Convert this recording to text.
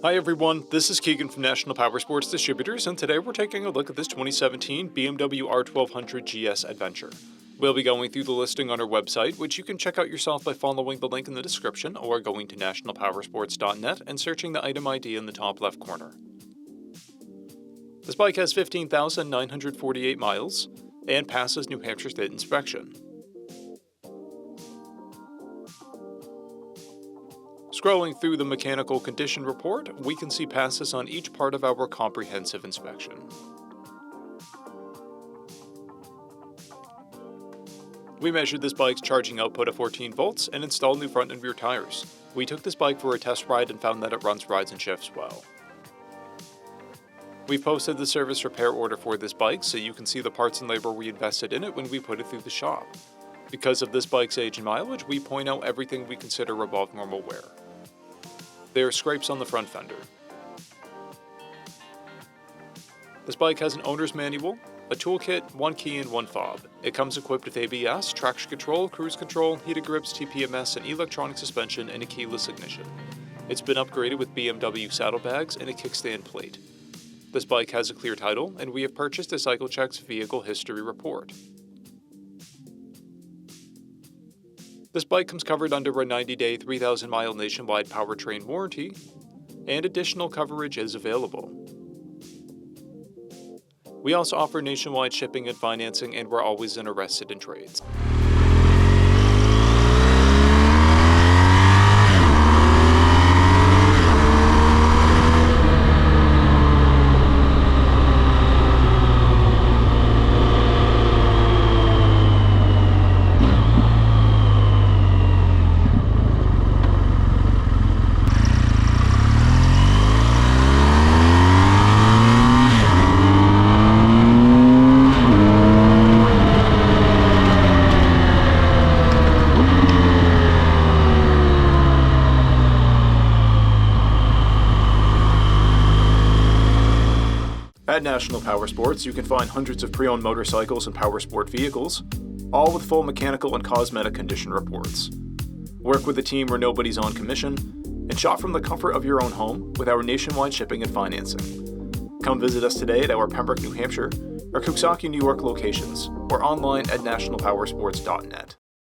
Hi everyone, this is Keegan from National Powersports Distributors, and today we're taking a look at this 2017 BMW R1200GS Adventure. We'll be going through the listing on our website, which you can check out yourself by following the link in the description or going to nationalpowersports.net and searching the item ID in the top left corner. This bike has 15,948 miles and passes New Hampshire State inspection. Scrolling through the mechanical condition report, we can see passes on each part of our comprehensive inspection. We measured this bike's charging output of 14 volts and installed new front and rear tires. We took this bike for a test ride and found that it runs, rides, and shifts well. We've posted the service repair order for this bike so you can see the parts and labor we invested in it when we put it through the shop. Because of this bike's age and mileage, we point out everything we consider above normal wear. There are scrapes on the front fender. This bike has an owner's manual, a toolkit, one key, and one fob. It comes equipped with ABS, traction control, cruise control, heated grips, TPMS, and electronic suspension, and a keyless ignition. It's been upgraded with BMW saddlebags and a kickstand plate. This bike has a clear title, and we have purchased a CycleCheck's vehicle history report. This bike comes covered under a 90-day, 3,000-mile nationwide powertrain warranty, and additional coverage is available. We also offer nationwide shipping and financing, and we're always interested in trades. At National Powersports, you can find hundreds of pre-owned motorcycles and powersport vehicles, all with full mechanical and cosmetic condition reports. Work with a team where nobody's on commission, and shop from the comfort of your own home with our nationwide shipping and financing. Come visit us today at our Pembroke, New Hampshire, or Coxsackie, New York locations, or online at nationalpowersports.net.